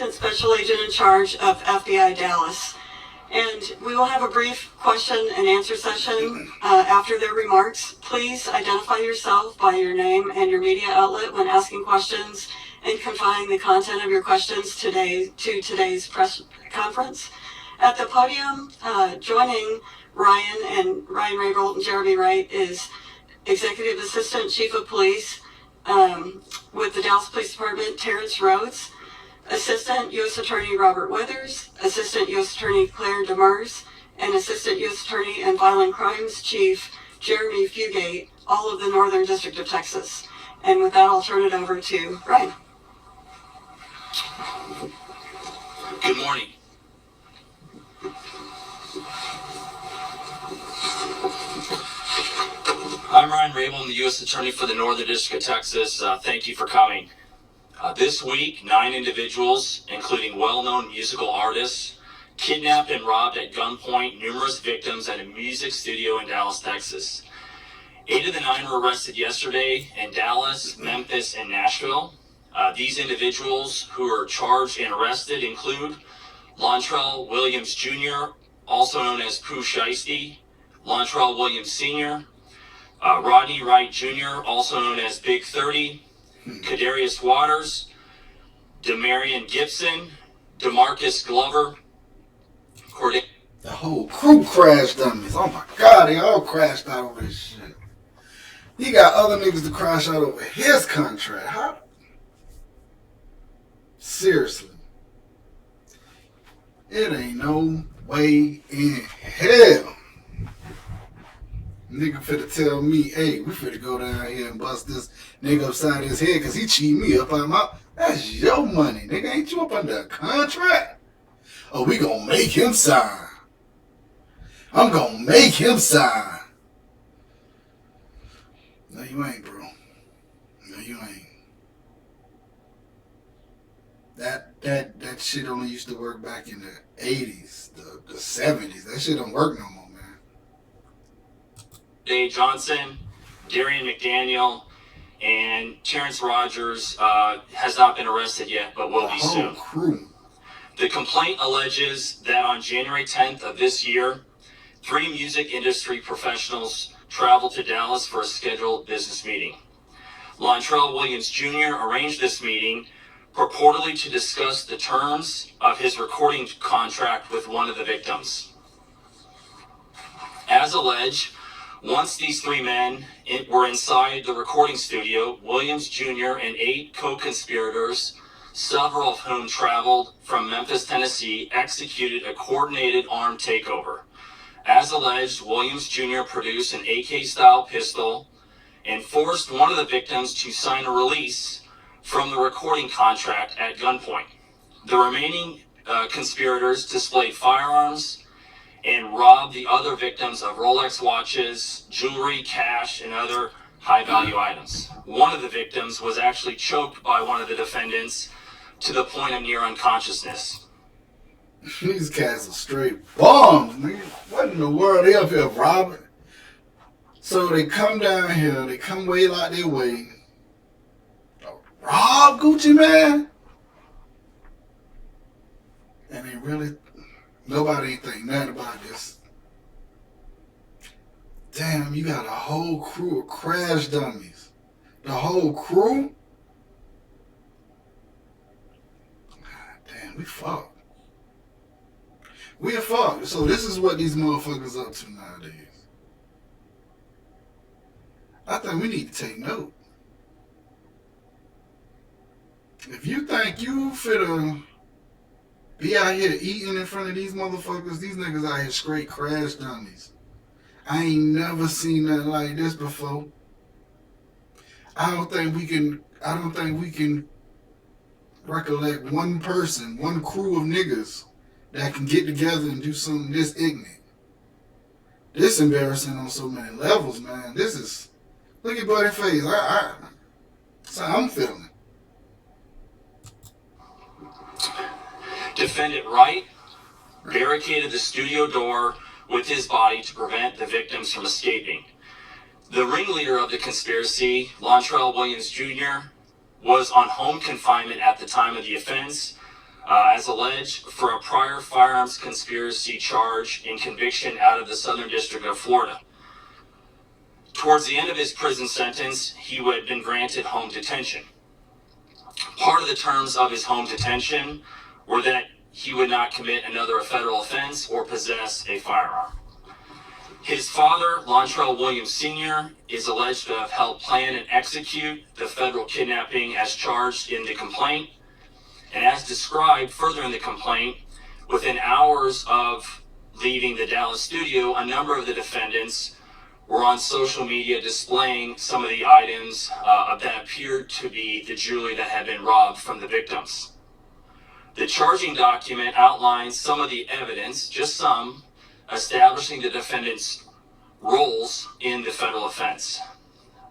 Assistant Special Agent in charge of FBI Dallas. And we will have a brief question and answer session after their remarks. Please identify yourself by your name and your media outlet when asking questions, and confine the content of your questions to today's press conference. At the podium, joining Ryan Raybould and Jeremy Wright is Executive Assistant Chief of Police with the Dallas Police Department, Terrence Rhodes, Assistant U.S. Attorney Robert Withers, Assistant U.S. Attorney Claire Demers, and Assistant U.S. Attorney and Violent Crimes Chief Jeremy Fugate, all of the Northern District of Texas. And with that, I'll turn it over to Ryan. Good morning. I'm Ryan Raybould, the U.S. Attorney for the Northern District of Texas. Thank you for coming. This week, 9 individuals, including well-known musical artists, kidnapped and robbed at gunpoint numerous victims at a music studio in Dallas, Texas. 8 of the 9 were arrested yesterday in Dallas, Memphis, and Nashville. These individuals who are charged and arrested include Lontrell Williams Jr., also known as Pooh Shiesty, Lontrell Williams Sr., Rodney Wright Jr., also known as Big 30, Kadarius Waters, Demarion Gibson, DeMarcus Glover, The whole crew crashed dummies. Oh my God, they all crashed out over this shit. He got other niggas to crash out over his contract. How? Seriously. It ain't no way in hell. Nigga finna tell me, hey, we finna go down here and bust this nigga upside his head because he cheated me up on my... That's your money, nigga. Ain't you up under a contract? Oh, we gonna make him sign. I'm gonna make him sign. No, you ain't, bro. No, you ain't. That shit only used to work back in the 80s, the 70s. That shit don't work no more, man. Dave Johnson, Darian McDaniel, and Terrence Rogers has not been arrested yet, but will be soon. Crew. The complaint alleges that on January 10th of this year, 3 music industry professionals traveled to Dallas for a scheduled business meeting. Lontrell Williams Jr. arranged this meeting purportedly to discuss the terms of his recording contract with one of the victims. As alleged, once these 3 men were inside the recording studio, Williams Jr. and 8 co-conspirators, several of whom traveled from Memphis, Tennessee, executed a coordinated armed takeover. As alleged, Williams Jr. produced an AK-style pistol and forced one of the victims to sign a release from the recording contract at gunpoint. The remaining conspirators displayed firearms and robbed the other victims of Rolex watches, jewelry, cash, and other high-value items. One of the victims was actually choked by one of the defendants to the point of near unconsciousness. These cats are straight bombs, nigga. What in the world? They up here robbing. So they come down here, they come way like their way. Rob Gucci, man? And they really, nobody ain't think nothing about this. Damn, you got a whole crew of crash dummies. The whole crew? Damn, we fucked. We are fucked. So this is what these motherfuckers up to nowadays. I think we need to take note. If you think you finna be out here eating in front of these motherfuckers, these niggas out here straight crash dummies. I ain't never seen nothing like this before. I don't think we can recollect one person, one crew of niggas that can get together and do something this ignorant. This embarrassing on so many levels, man. This is, look at Buddy's face. That's how I'm feeling. Defendant Wright barricaded the studio door with his body to prevent the victims from escaping. The ringleader of the conspiracy, Lontrell Williams Jr., was on home confinement at the time of the offense, as alleged for a prior firearms conspiracy charge and conviction out of the Southern District of Florida. Towards the end of his prison sentence, he had been granted home detention. Part of the terms of his home detention were that he would not commit another federal offense or possess a firearm. His father, Lontrell Williams Sr., is alleged to have helped plan and execute the federal kidnapping as charged in the complaint. And as described further in the complaint, within hours of leaving the Dallas studio, a number of the defendants were on social media displaying some of the items that appeared to be the jewelry that had been robbed from the victims. The charging document outlines some of the evidence, just some, establishing the defendants' roles in the federal offense.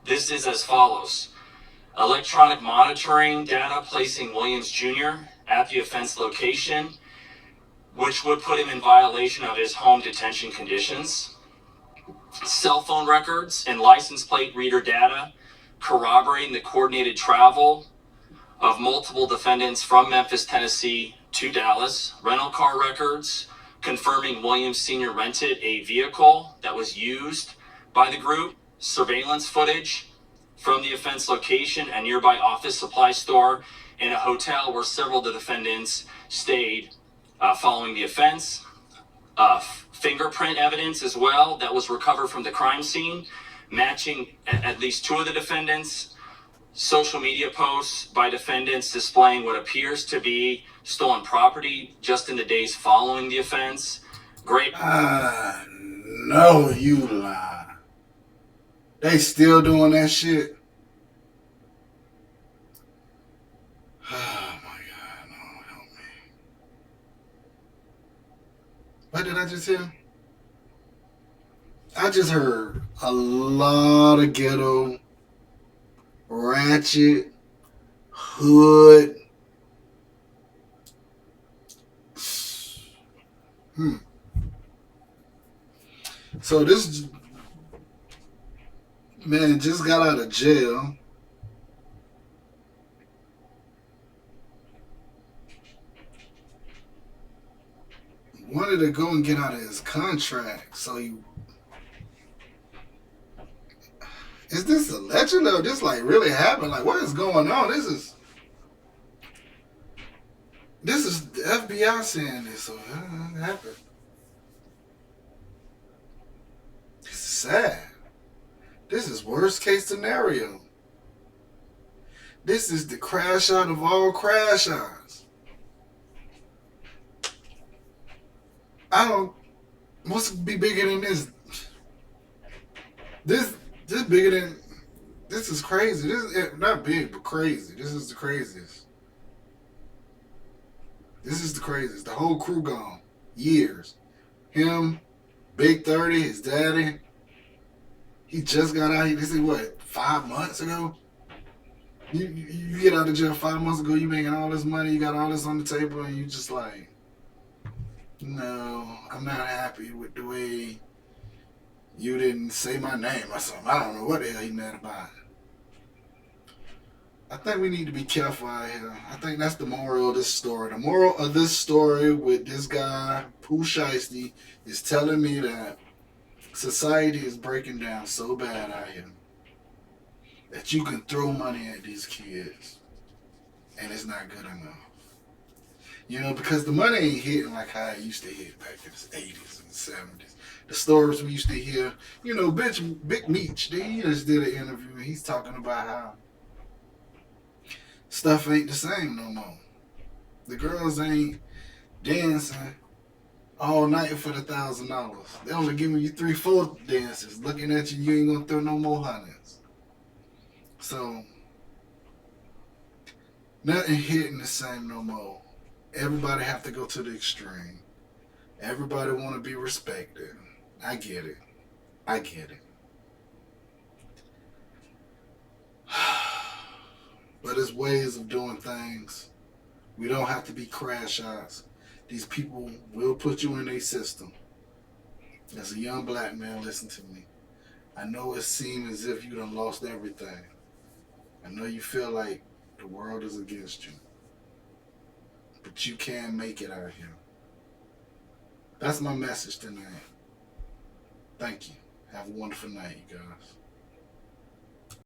This is as follows. Electronic monitoring data placing Williams Jr. at the offense location, which would put him in violation of his home detention conditions. Cell phone records and license plate reader data corroborating the coordinated travel of multiple defendants from Memphis, Tennessee to Dallas. Rental car records confirming Williams Sr. rented a vehicle that was used by the group. Surveillance footage from the offense location, a nearby office supply store, and a hotel where several of the defendants stayed following the offense. Fingerprint evidence as well that was recovered from the crime scene, matching at least two of the defendants. Social media posts by defendants displaying what appears to be stolen property just in the days following the offense. No, you lie. They still doing that shit? Oh my God, no, help me. What did I just hear? I just heard a lot of ghetto, ratchet, hood. So this man just got out of jail. Wanted to go and get out of his contract. So he... Is this a legend or this like really happened? Like what is going on? This is the FBI saying this, so it happened. This is sad. This is worst case scenario. This is the crash out of all crash outs. What's be bigger than this? This bigger than, this is crazy. This is not big, but crazy. This is the craziest. This is the craziest. The whole crew gone. Years. Him, Big 30, his daddy. He just got out here. This is what, 5 months ago? You get out of jail 5 months ago, you making all this money, you got all this on the table, and you just like, no, I'm not happy with the way you didn't say my name or something. I don't know what the hell he mad about. I think we need to be careful out here. I think that's the moral of this story. The moral of this story with this guy, Pooh Shiesty, is telling me that society is breaking down so bad out here that you can throw money at these kids and it's not good enough. You know, because the money ain't hitting like how it used to hit back in the 80s and the 70s. The stories we used to hear, you know, Big Meech, he just did an interview and he's talking about how stuff ain't the same no more. The girls ain't dancing all night for the $1,000. They only giving you 3-4 dances. Looking at you, you ain't gonna throw no more hundreds. So nothing hitting the same no more. Everybody have to go to the extreme. Everybody want to be respected. I get it. But it's ways of doing things. We don't have to be crash outs. These people will put you in a system. As a young black man, listen to me. I know it seems as if you done lost everything. I know you feel like the world is against you. but you can make it out here. That's my message tonight. Thank you. Have a wonderful night, you guys.